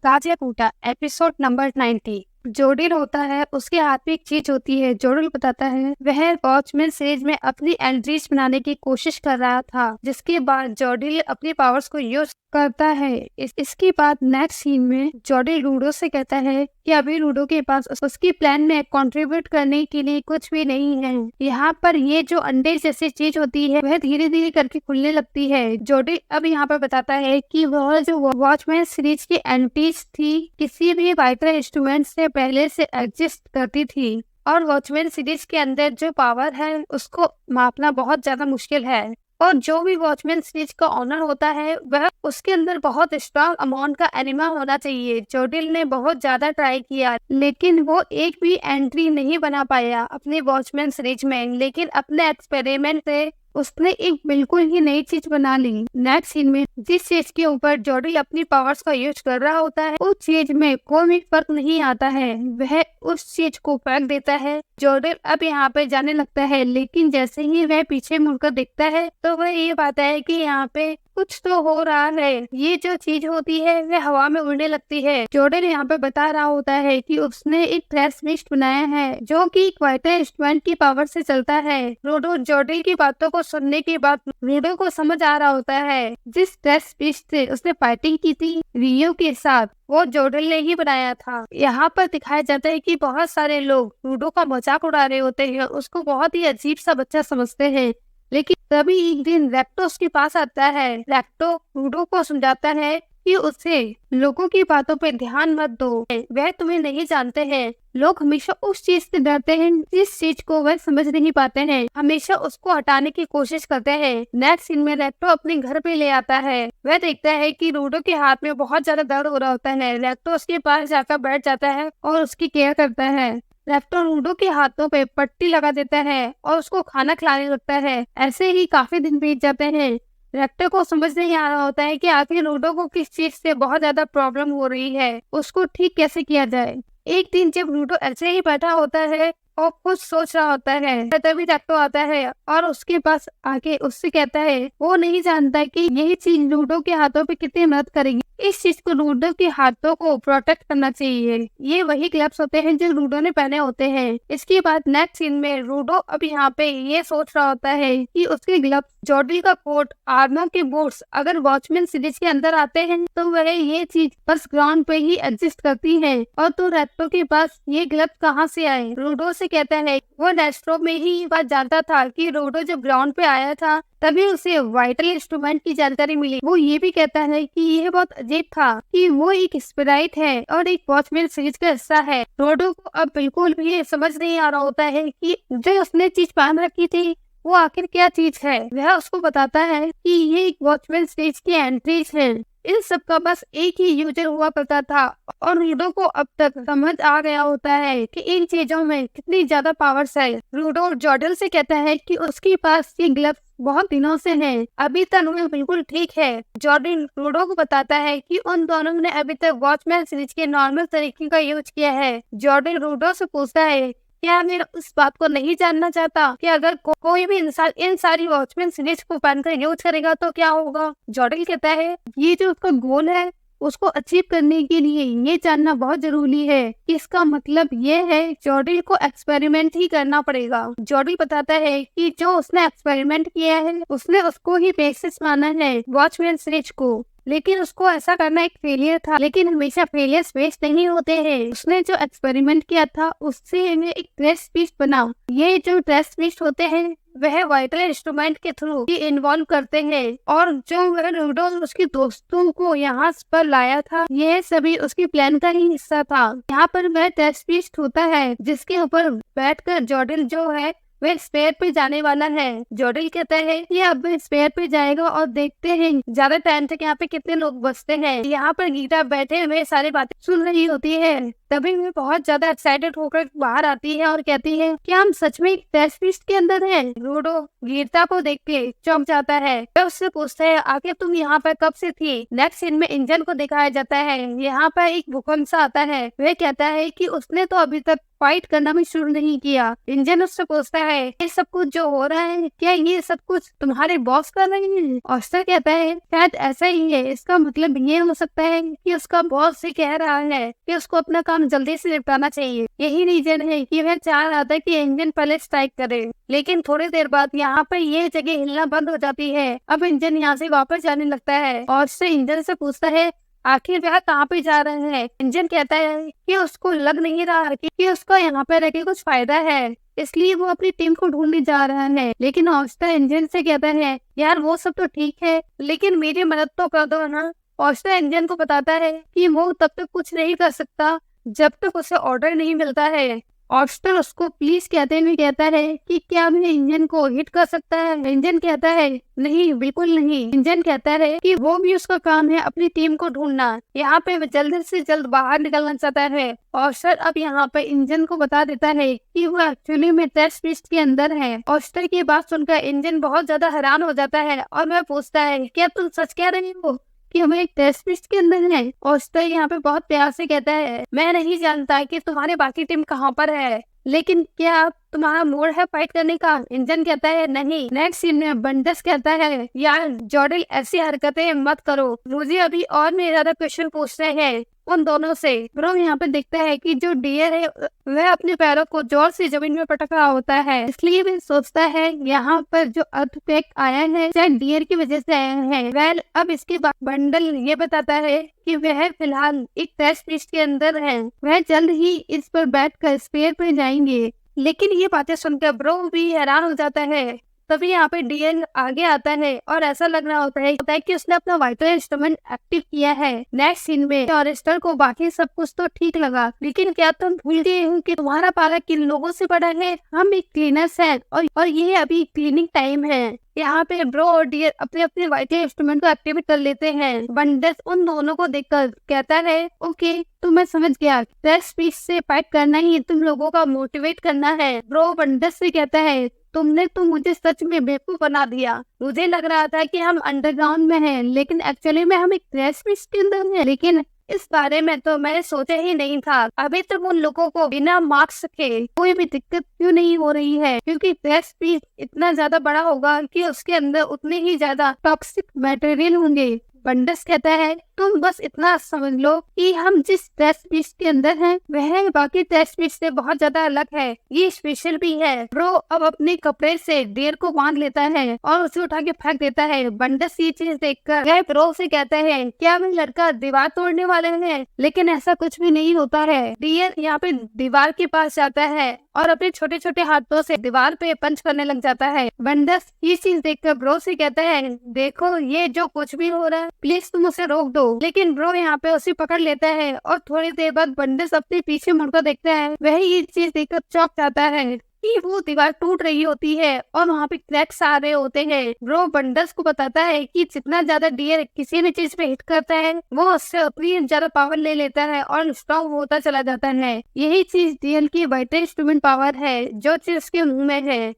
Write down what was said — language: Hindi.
गाजिया कूटा एपिसोड नंबर 90। जोडिल होता है, उसके हाथ में एक चीज होती है। जोडिल बताता है वह वॉचमैन सीरीज में अपनी एंट्रीज बनाने की कोशिश कर रहा था, जिसके बाद जोडिल अपनी पावर्स को यूज करता है। इसके बाद नेक्स्ट सीन में जोडिल रूडो से कहता है कि अभी रूडो के पास उसकी प्लान में कंट्रीब्यूट करने के लिए कुछ भी नहीं है। यहाँ पर ये जो अंडे जैसी चीज होती है वह धीरे धीरे करके खुलने लगती है। जोडिल अब यहाँ पर बताता है कि वह जो वॉचमैन सीरीज की एंट्रीज थी किसी भी वाइटल इंस्ट्रूमेंट से पहले से एग्जिस्ट करती थी, और वॉचमैन सीरीज के अंदर जो पावर है उसको मापना बहुत ज्यादा मुश्किल है। और जो भी वॉचमैन सीरीज का ऑनर होता है वह उसके अंदर बहुत स्ट्रॉन्ग अमाउंट का एनिमा होना चाहिए। जोडिल ने बहुत ज्यादा ट्राई किया, लेकिन वो एक भी एंट्री नहीं बना पाया अपने वॉचमैन सीरीज में। लेकिन अपने एक्सपेरिमेंट से उसने एक बिल्कुल ही नई चीज बना ली। नेक्स्ट सीन में जिस चीज के ऊपर जोडिल अपनी पावर्स का यूज कर रहा होता है उस चीज में कोई भी फर्क नहीं आता है, वह उस चीज को फेंक देता है। जोडिल अब यहाँ पे जाने लगता है, लेकिन जैसे ही वह पीछे मुड़कर देखता है तो वह ये पाता है कि यहाँ पे कुछ तो हो रहा है। ये जो चीज होती है वह हवा में उड़ने लगती है। जोडिल यहाँ पे बता रहा होता है कि उसने एक ट्रेस मिस्ट बनाया है जो कि एक वाइटल इंस्ट्रूमेंट की पावर से चलता है। रूडो जोडिल की बातों को सुनने के बाद रूडो को समझ आ रहा होता है जिस ट्रेस मिस्ट से उसने फाइटिंग की थी रियो के साथ वो जोडिल ने ही बनाया था। यहाँ पर दिखाया जाता है कि बहुत सारे लोग रूडो का मजाक उड़ा रहे होते हैं, उसको बहुत ही अजीब सा बच्चा समझते हैं। लेकिन तभी एक दिन रैक्टो उसके पास आता है। रैक्टो रूडो को समझाता है कि उसे लोगों की बातों पे ध्यान मत दो, वह तुम्हें नहीं जानते हैं। लोग हमेशा उस चीज से डरते हैं जिस चीज को वह समझ नहीं पाते हैं, हमेशा उसको हटाने की कोशिश करते हैं। नेक्स्ट सीन में रैक्टो अपने घर पे ले आता है। वह देखता है कि रूडो के हाथ में बहुत ज्यादा दर्द हो रहा होता है। रैक्टो उसके पास जाकर बैठ जाता है और उसकी केयर करता है। रैक्टो रूडो के हाथों पे पट्टी लगा देता है और उसको खाना खिलाने लगता है। ऐसे ही काफी दिन बीत जाते हैं। रैक्टो को समझ नहीं आ रहा होता है कि आखिर रूडो को किस चीज से बहुत ज्यादा प्रॉब्लम हो रही है, उसको ठीक कैसे किया जाए। एक दिन जब रूडो ऐसे ही बैठा होता है और कुछ सोच रहा होता है तभी रैक्टो आता है और उसके पास आके उससे कहता है वो नहीं जानता कि यही चीज रूडो के हाथों पे कितनी मदद करेगी। इस चीज को रूडो के हाथों को प्रोटेक्ट करना चाहिए। ये वही ग्लव्स होते हैं जो रूडो ने पहने होते हैं। इसके बाद नेक्स्ट सीन में रूडो अब यहाँ पे ये सोच रहा होता है कि उसके ग्लव्स, जोडिल का कोट, आर्मर के बूट्स अगर वॉचमैन सीरीज के अंदर आते हैं तो वह ये चीज बस ग्राउंड पे ही एग्जिस्ट करती है। और तो रैक्टो के पास ये ग्लव्स कहाँ से आए? रूडो से कहता है वो रेस्ट्रो में ही ये बात जानता था कि रूडो जब ग्राउंड पे आया था तभी उसे वाइटल इंस्ट्रूमेंट की जानकारी मिली। वो ये भी कहता है कि यह बहुत अजीब था कि वो एक स्पिराइट है और एक वॉचमैन सीरीज का हिस्सा है। रोडो को अब बिल्कुल भी समझ नहीं आ रहा होता है कि जो उसने चीज पहन रखी थी वो आखिर क्या चीज है। वह उसको बताता है कि ये एक वॉचमैन सीरीज की एंट्रीज है। इन सब का बस एक ही यूजर हुआ करता था और रूडो को अब तक समझ आ गया होता है कि इन चीजों में कितनी ज्यादा पावर्स है। रूडो जोडिल से कहता है कि उसके पास ये ग्लव्स बहुत दिनों से हैं, अभी तक वो बिल्कुल ठीक है। जोडिल रूडो को बताता है कि उन दोनों ने अभी तक वॉचमैन सीरीज के नॉर्मल तरीके का यूज किया है। जोडिल रूडो से पूछता है क्या मैं उस बात को नहीं जानना चाहता कि अगर कोई भी इंसान इन सारी वॉचमैन सीरीज को पहनकर यूज करेगा तो क्या होगा। जोडिल कहता है ये जो उसका गोल है उसको अचीव करने के लिए ये जानना बहुत जरूरी है। इसका मतलब ये है जोडिल को एक्सपेरिमेंट ही करना पड़ेगा। जोडिल बताता है कि जो उसने एक्सपेरिमेंट किया है उसने उसको ही बेसिस माना है वॉचमैन सीरीज को, लेकिन उसको ऐसा करना एक फेलियर था। लेकिन हमेशा फेलियर्स वेस्ट नहीं होते हैं। उसने जो एक्सपेरिमेंट किया था उससे हमें एक ट्रेस पीस बना। ये जो ट्रेस पीस होते हैं वह वाइटल इंस्ट्रूमेंट के थ्रू ही इन्वॉल्व करते हैं, और जो वह रूडो और उसके दोस्तों को यहाँ पर लाया था यह सभी उसकी प्लान का ही हिस्सा था। यहाँ पर वह ट्रेस पीस होता है जिसके ऊपर बैठकर जोडिल जो है वह स्पेयर पे जाने वाला है। जोडिल कहता है कि अब स्पेयर पे जाएगा और देखते हैं ज्यादा टाइम तक यहाँ पे कितने लोग बचते हैं। यहाँ पर गीता बैठे हुए सारी बातें सुन रही होती है। तभी मैं बहुत ज्यादा एक्साइटेड होकर बाहर आती है और कहती है कि हम सच में टेस्ट पीस के अंदर हैं। रूडो गीता को देख के चौंक जाता है। वह उससे पूछता है आखिर तुम यहाँ पर कब से थी। नेक्स्ट सीन में इंजन को दिखाया जाता है। यहाँ पर एक भूकंप सा आता है। वह कहता है कि उसने तो अभी तक फाइट करना भी शुरू नहीं किया। इंजन उससे पूछता है ये सब कुछ जो हो रहा है क्या ये सब कुछ तुम्हारे बॉस कर रहे हैं? ऑस्टर कहता है शायद ऐसा ही है, इसका मतलब ये हो सकता है कि उसका बॉस से कह रहा है कि उसको अपना काम जल्दी से निपटाना चाहिए। यही रीजन है कि वह चाह रहा था कि इंजन पहले स्ट्राइक करे। लेकिन थोड़ी देर बाद यहाँ पर ये जगह हिलना बंद हो जाती है। अब इंजन यहाँ से वापस जाने लगता है और उससे इंजन से पूछता है आखिर वह कहाँ पे जा रहे हैं? इंजन कहता है कि उसको लग नहीं रहा कि उसको यहाँ पे रह के कुछ फायदा है, इसलिए वो अपनी टीम को ढूंढने जा रहा है। लेकिन ऑस्टर इंजन से कहता है यार वो सब तो ठीक है लेकिन मेरी मदद तो कर दो ना। ऑस्टर इंजन को बताता है कि वो तब तक कुछ नहीं कर सकता जब तक उसे ऑर्डर नहीं मिलता है। ऑस्टर उसको प्लीज कहते हुए कहता है कि क्या मैं इंजन को हिट कर सकता है? इंजन कहता है नहीं बिल्कुल नहीं। इंजन कहता है कि वो भी उसका काम है अपनी टीम को ढूंढना। यहाँ पे वो जल्द से जल्द बाहर निकलना चाहता है। ऑस्टर अब यहाँ पे इंजन को बता देता है कि वो एक्चुअली में टेस्ट पिस्ट के अंदर है। ऑस्टर की बात सुनकर इंजन बहुत ज्यादा हैरान हो जाता है और वह पूछता है क्या तुम सच कह रहे हो कि हमें एक टेस्ट पिच के अंदर है? ऑस्टर यहाँ पे बहुत प्यार से कहता है मैं नहीं जानता कि तुम्हारे बाकी टीम कहाँ पर है, लेकिन क्या तुम्हारा मूड है फाइट करने का? इंजन कहता है नहीं। नेक्स्ट सीन में बंडस कहता है यार जॉर्डन ऐसी हरकतें मत करो, मुझे अभी और भी ज्यादा क्वेश्चन पूछने हैं उन दोनों से। ब्रो यहाँ पे देखता है कि जो डियर है वह अपने पैरों को जोर से जमीन में पटक रहा होता है, इसलिए वह सोचता है यहाँ पर जो अर्थक्वेक आया है शायद डियर की वजह से आया है। वेल अब इसके बाद बंडल ये बताता है कि वह फिलहाल एक टेस्ट पिच के अंदर है, वह जल्द ही इस पर बैठकर स्पेयर पे जाएंगे। लेकिन ये बातें सुनकर ब्रो भी हैरान हो जाता है। तभी यहाँ पे डीएन आगे आता है और ऐसा लग रहा होता है कि उसने अपना वाइटल इंस्ट्रूमेंट एक्टिव किया है। नेक्स्ट सीन में ऑरेस्टर को बाकी सब कुछ तो ठीक लगा, लेकिन क्या तुम भूल गए हो कि तुम्हारा पारा किन लोगों से बड़ा है? हम एक क्लीनर्स हैं और ये अभी क्लीनिंग टाइम है। यहाँ पे ब्रो और डियर अपने अपने वाइटल इंस्ट्रूमेंट को एक्टिवेट कर लेते हैं। बंडस उन दोनों को देखकर कहता है ओके तो मैं समझ गया, टेस्ट पिच से फाइट करना ही तुम लोगों का मोटिवेट करना है। ब्रो बंडस से कहता है तुमने तो मुझे सच में बेवकूफ बना दिया। मुझे लग रहा था कि हम अंडरग्राउंड में हैं, लेकिन एक्चुअली में हम एक टेस्ट पिच के अंदर हैं। लेकिन इस बारे में तो मैंने सोचा ही नहीं था। अभी तक उन लोगों को बिना मार्क्स के कोई भी दिक्कत क्यों नहीं हो रही है? क्योंकि टेस्ट पिच इतना ज्यादा बड़ा होगा कि उसके अंदर उतने ही ज्यादा टॉक्सिक मटेरियल होंगे। बंडस कहता है तुम बस इतना समझ लो कि हम जिस टेस्ट पिच के अंदर हैं वह बाकी टेस्ट पिच से बहुत ज्यादा अलग है, ये स्पेशल भी है। ब्रो अब अपने कपड़े से डियर को बांध लेता है और उसे उठा के फेंक देता है। बंडस ये चीज देखकर वह ब्रो से कहता है क्या वह लड़का दीवार तोड़ने वाले है? लेकिन ऐसा कुछ भी नहीं होता है। डियर यहाँ पे दीवार के पास जाता है और अपने छोटे छोटे हाथों से दीवार पे पंच करने लग जाता है। बंडस ये चीज देखकर ब्रो से कहता है देखो ये जो कुछ भी हो रहा है प्लीज तुम उसे रोक दो। लेकिन ब्रो यहाँ पे उसे पकड़ लेता है और थोड़ी देर बाद बंडस अपने पीछे मुड़कर देखता है। वह ये चीज देखकर चौंक जाता है कि वो दीवार टूट रही होती है और वहाँ पे क्रैक्स आ रहे होते हैं। ब्रो बंडस को बताता है कि जितना ज्यादा डियर किसी भी चीज पे हिट करता है वो उससे उतनी ज्यादा पावर ले लेता है और स्ट्रॉन्ग होता चला जाता है। यही चीज डियर की वाइटल इंस्ट्रूमेंट पावर है जो चीज उसके मुंह में है।